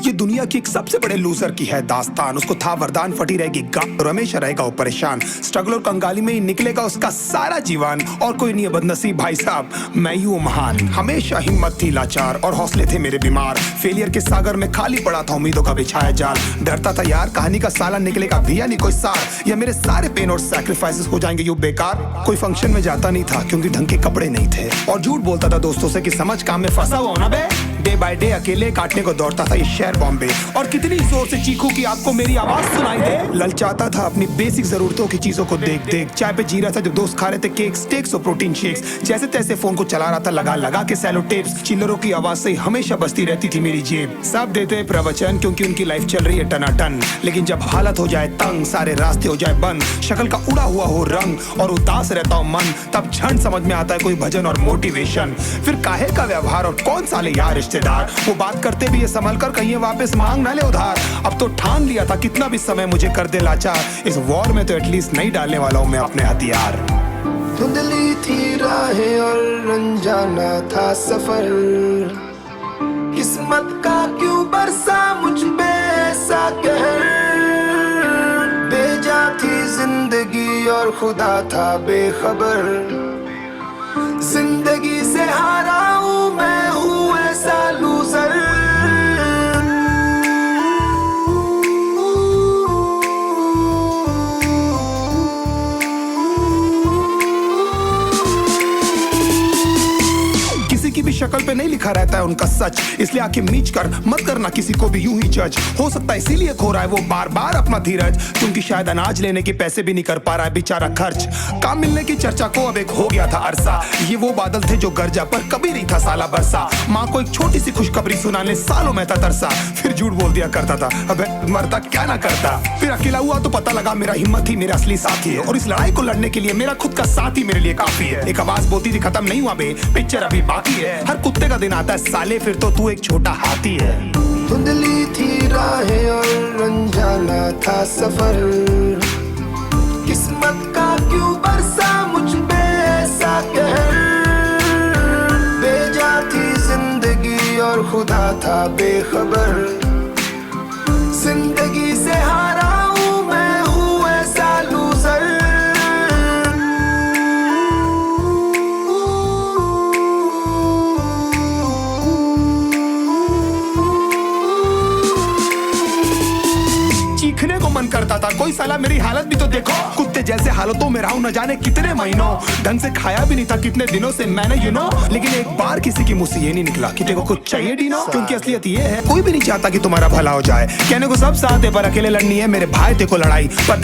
ये दुनिया की एक सबसे बड़े लूजर की है दास्तान। उसको था वरदान, फटी रहेगी गांठ और हमेशा रहेगा वो परेशान। स्ट्रगल और कंगाली में ही निकलेगा उसका सारा जीवन। और कोई नहीं है बदनसीब भाई साहब, मैं ही हूँ महान। हमेशा हिम्मत थी लाचार और हौसले थे मेरे बीमार। फेलियर के सागर में खाली पड़ा था उम्मीदों का बिछाया जाल। डरता था यार कहानी का साला निकलेगा भी या नहीं कोई सार, या मेरे सारे पेन और सैक्रिफाइसेस हो जाएंगे यूं बेकार। कोई फंक्शन में जाता नहीं था क्योंकि ढंग के कपड़े नहीं थे, और झूठ बोलता था दोस्तों से कि समझ काम में फंसा हुआ ना बे। डे बाय डे अकेले काटने को दौड़ता था ये शहर बॉम्बे। और कितनी जोर से चीखूं कि आपको मेरी आवाज सुनाई दे। ललचाता था अपनी बेसिक जरूरतों की चीजों को देख देख। चाय पे जी रहा था जब दोस्त खा रहे थे केक, स्टेक्स और प्रोटीन शेक्स। जैसे तैसे फोन को चला रहा था लगा लगा के सेलो टेप्स। चिल्लरों की आवाज से हमेशा बजती रहती थी मेरी जेब। सब देते प्रवचन क्योंकि उनकी लाइफ चल रही है टनाटन, लेकिन जब हालत हो जाए तंग, सारे रास्ते हो जाए बंद, शक्ल का उड़ा हुआ हो रंग और उदास रहता हो मन, तब क्षण समझ में आता है कोई भजन और मोटिवेशन। फिर काहे का व्यवहार और कौन साले यार रिश्तेदार, वो बात करते भी ये संभल कर कहीं वापस मांग ना ले उधार। अब तो ठान लिया था कितना भी समय मुझे कर दे लाचार, इस वॉर में तो एटलीस्ट नहीं डालने वाला हूं मैं अपने हथियार। धुंधली थी राहें और अनजाना था सफर, किस्मत का क्यों बरसा मुझ पे ऐसा कहर। बेजा थी जिंदगी और खुदा था बेखबर, जिंदगी से हारा हूँ मैं, हूँ ऐसा लूजर। किसी की भी शक्ल पे नहीं लिखा रहता है उनका सच, इसलिए आंखें मीच कर मत करना किसी को भी यूं ही जज। हो सकता है इसीलिए खो रहा है वो बार बार अपना धीरज, क्योंकि शायद अनाज लेने के पैसे भी नहीं कर पा रहा है बेचारा खर्च। काम मिलने की चर्चा को अब एक हो गया था अरसा, ये वो बादल थे जो गरजा पर कभी नहीं था साला बरसा। माँ को एक छोटी सी खुशखबरी सुनाने सालों में था तरसा, फिर झूठ बोल दिया करता था अबे मरता क्या ना करता। फिर अकेला हुआ तो पता लगा मेरा हिम्मत ही मेरा असली साथी है, और इस लड़ाई को लड़ने के लिए मेरा खुद का साथ ही मेरे लिए काफी है। एक आवाज बोलती थी खत्म नहीं हुआ बे, पिक्चर अभी बाकी है। हर कुत्ते का दिन आता है साले, फिर तो तू एक छोटा हाथी है। धुंधली थी राहें और अनजाना था सफर, किस्मत का क्यों बरसा मुझ पे ऐसा कहर। बेजा थी जिंदगी और खुदा था बेखबर, जिंदगी से हारा हूँ मैं, हूँ ऐसा लूजर। चीखने को मन करता था, कोई साला मेरी हालत भी तो देखो। कुत्ते जैसे हालतों में रहा हूं न जाने कितने महीनों, ढंग से खाया भी नहीं था कितने दिनों से मैंने लेकिन एक बार किसी की मुंह से ये नहीं निकला कि तेरे को कुछ चाहिए डीनो। क्योंकि असलियत ये है कोई भी नहीं चाहता कि तुम्हारा भला हो जाए। कहने को सब साथ है पर अकेले लड़नी है मेरे भाई, तेरे को लड़ाई पर